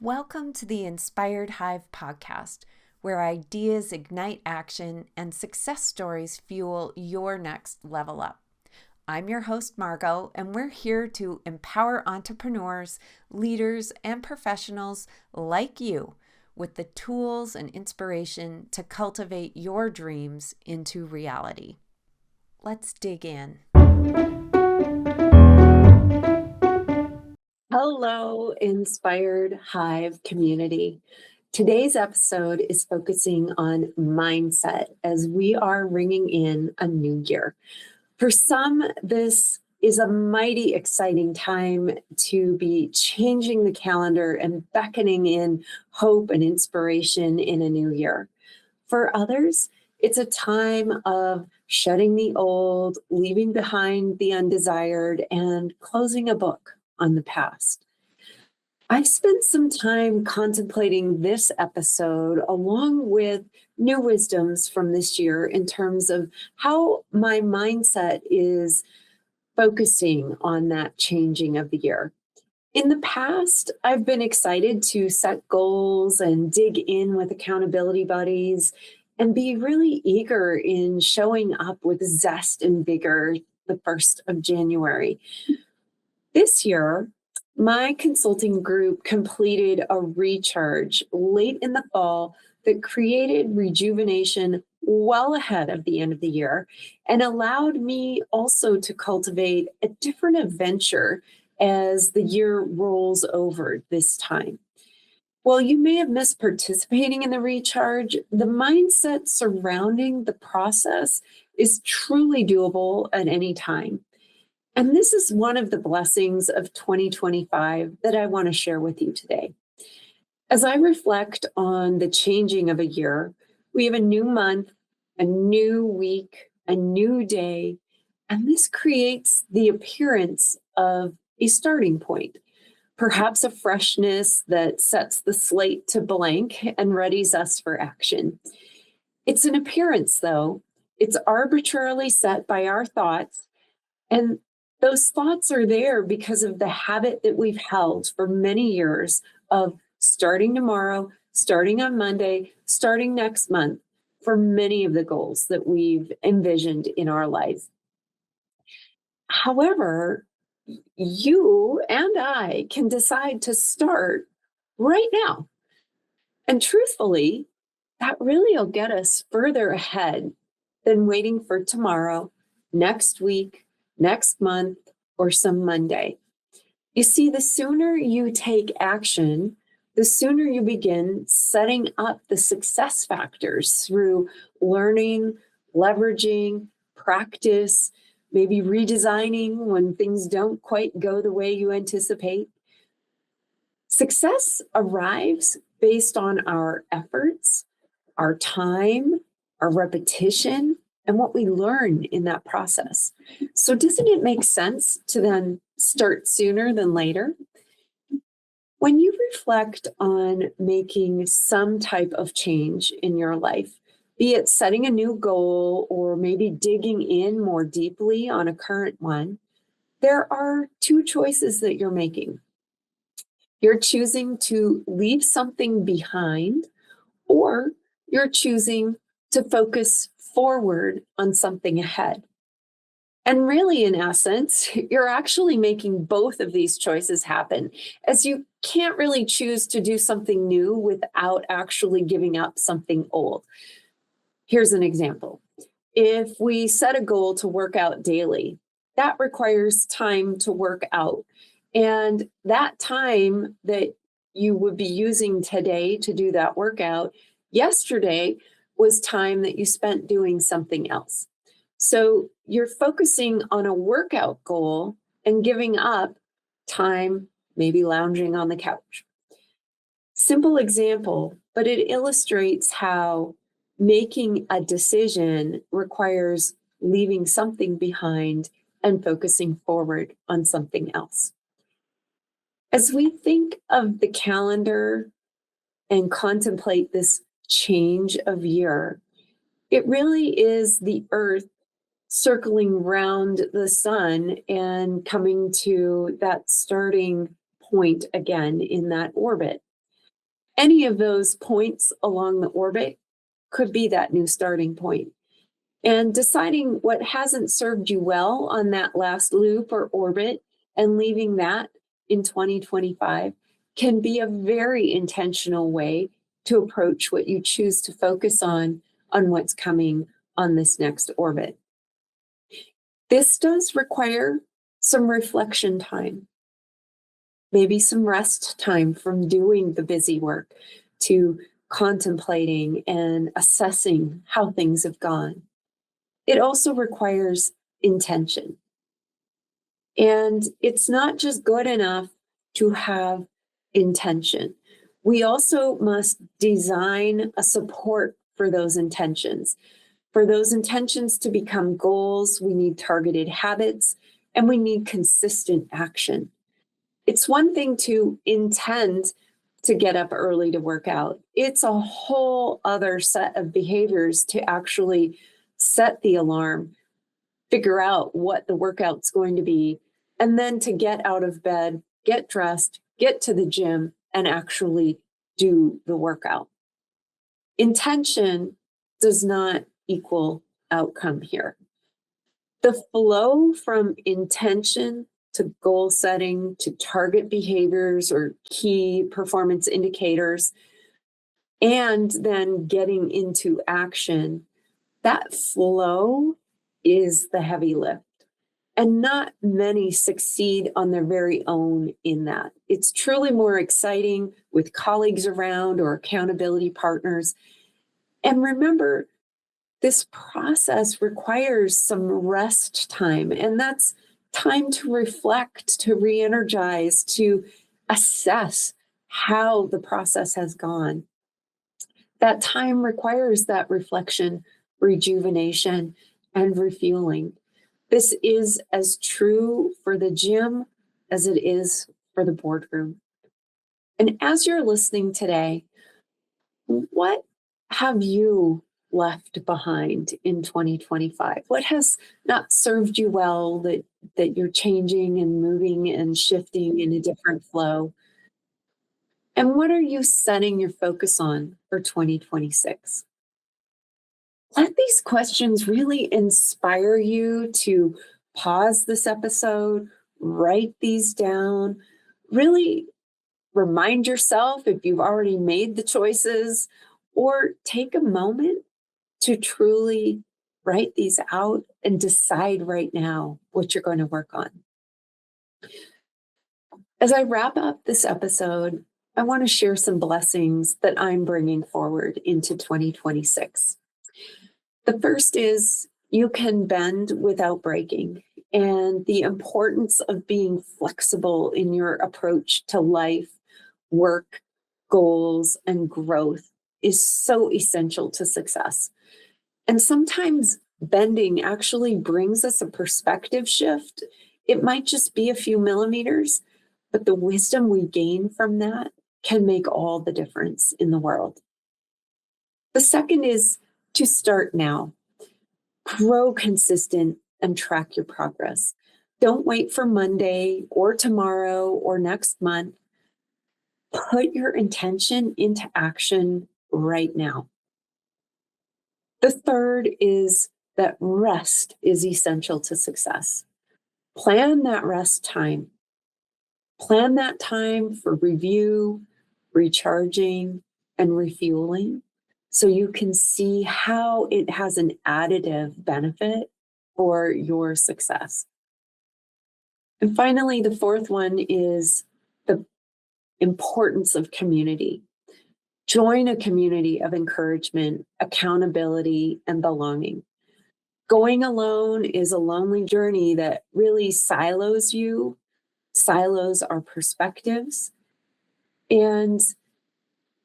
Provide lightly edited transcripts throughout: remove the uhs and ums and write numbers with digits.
Welcome to the Inspired Hive Podcast, where ideas ignite action and success stories fuel your next level up. I'm your host, Margo, and we're here to empower entrepreneurs, leaders, and professionals like you with the tools and inspiration to cultivate your dreams into reality. Let's dig in. Hello, Inspired Hive community. Today's episode is focusing on mindset as we are ringing in a new year. For some, this is a mighty exciting time to be changing the calendar and beckoning in hope and inspiration in a new year. For others, it's a time of shedding the old, leaving behind the undesired, and closing a book on the past. I've spent some time contemplating this episode along with new wisdoms from this year in terms of how my mindset is focusing on that changing of the year. In the past, I've been excited to set goals and dig in with accountability buddies and be really eager in showing up with zest and vigor the 1st of January. This year, my consulting group completed a recharge late in the fall that created rejuvenation well ahead of the end of the year and allowed me also to cultivate a different adventure as the year rolls over this time. While you may have missed participating in the recharge, the mindset surrounding the process is truly doable at any time. And this is one of the blessings of 2025 that I want to share with you today. As I reflect on the changing of a year, we have a new month, a new week, a new day, and this creates the appearance of a starting point, perhaps a freshness that sets the slate to blank and readies us for action. It's an appearance, though. It's arbitrarily set by our thoughts, and those thoughts are there because of the habit that we've held for many years of starting tomorrow, starting on Monday, starting next month for many of the goals that we've envisioned in our life. However, you and I can decide to start right now. And truthfully, that really will get us further ahead than waiting for tomorrow, next week, next month, or some Monday. You see, the sooner you take action, the sooner you begin setting up the success factors through learning, leveraging, practice, maybe redesigning when things don't quite go the way you anticipate. Success arrives based on our efforts, our time, our repetition, and what we learn in that process. So doesn't it make sense to then start sooner than later? When you reflect on making some type of change in your life, be it setting a new goal or maybe digging in more deeply on a current one, there are two choices that you're making. You're choosing to leave something behind, or you're choosing to focus forward on something ahead. And really, in essence, you're actually making both of these choices happen, as you can't really choose to do something new without actually giving up something old. Here's an example. If we set a goal to work out daily, that requires time to work out. And that time that you would be using today to do that workout, yesterday was time that you spent doing something else. So you're focusing on a workout goal and giving up time, maybe lounging on the couch. Simple example, but it illustrates how making a decision requires leaving something behind and focusing forward on something else. As we think of the calendar and contemplate this change of year, it really is the earth circling round the sun and coming to that starting point again in that orbit. Any of those points along the orbit could be that new starting point. And deciding what hasn't served you well on that last loop or orbit and leaving that in 2025 can be a very intentional way to approach what you choose to focus on what's coming on this next orbit. This does require some reflection time, maybe some rest time from doing the busy work to contemplating and assessing how things have gone. It also requires intention. And it's not just good enough to have intention. We also must design a support for those intentions. For those intentions to become goals, we need targeted habits and we need consistent action. It's one thing to intend to get up early to work out. It's a whole other set of behaviors to actually set the alarm, figure out what the workout's going to be, and then to get out of bed, get dressed, get to the gym, and actually do the workout. Intention does not equal outcome here. The flow from intention to goal setting to target behaviors or key performance indicators, and then getting into action, that flow is the heavy lift. And not many succeed on their very own in that. It's truly more exciting with colleagues around or accountability partners. And remember, this process requires some rest time, and that's time to reflect, to re-energize, to assess how the process has gone. That time requires that reflection, rejuvenation, and refueling. This is as true for the gym as it is for the boardroom. And as you're listening today, what have you left behind in 2025? What has not served you well that you're changing and moving and shifting in a different flow? And what are you setting your focus on for 2026? Let these questions really inspire you to pause this episode, write these down, really remind yourself if you've already made the choices, or take a moment to truly write these out and decide right now what you're going to work on. As I wrap up this episode, I want to share some blessings that I'm bringing forward into 2026. The first is you can bend without breaking, and the importance of being flexible in your approach to life, work, goals, and growth is so essential to success. And sometimes bending actually brings us a perspective shift. It might just be a few millimeters, but the wisdom we gain from that can make all the difference in the world. The second is to start now. Grow consistent and track your progress. Don't wait for Monday or tomorrow or next month. Put your intention into action right now. The third is that rest is essential to success. Plan that rest time. Plan that time for review, recharging, and refueling so you can see how it has an additive benefit for your success. And finally, the fourth one is the importance of community. Join a community of encouragement, accountability, and belonging. Going alone is a lonely journey that really silos you, silos our perspectives. And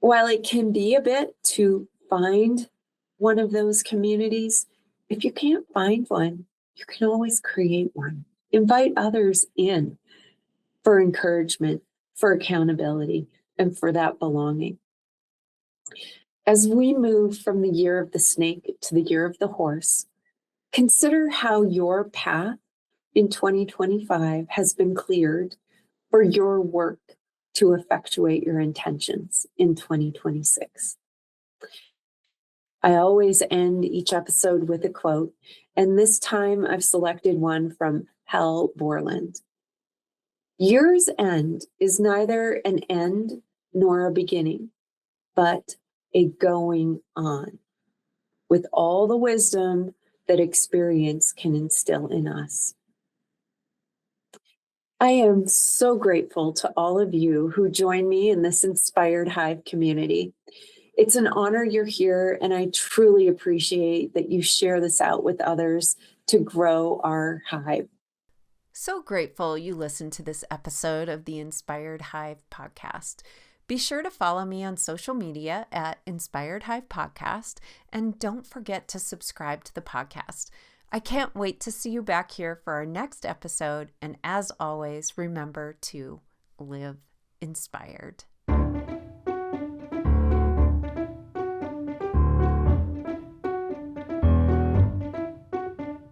while it can be a bit to find one of those communities, if you can't find one, you can always create one. Invite others in for encouragement, for accountability, and for that belonging. As we move from the year of the snake to the year of the horse, consider how your path in 2025 has been cleared for your work, to effectuate your intentions in 2026. I always end each episode with a quote, and this time I've selected one from Hal Borland. Year's end is neither an end nor a beginning, but a going on with all the wisdom that experience can instill in us. I am so grateful to all of you who join me in this Inspired Hive community. It's an honor you're here, and I truly appreciate that you share this out with others to grow our hive. So grateful you listened to this episode of the Inspired Hive Podcast. Be sure to follow me on social media at Inspired Hive Podcast, and don't forget to subscribe to the podcast. I can't wait to see you back here for our next episode, and as always, remember to live inspired.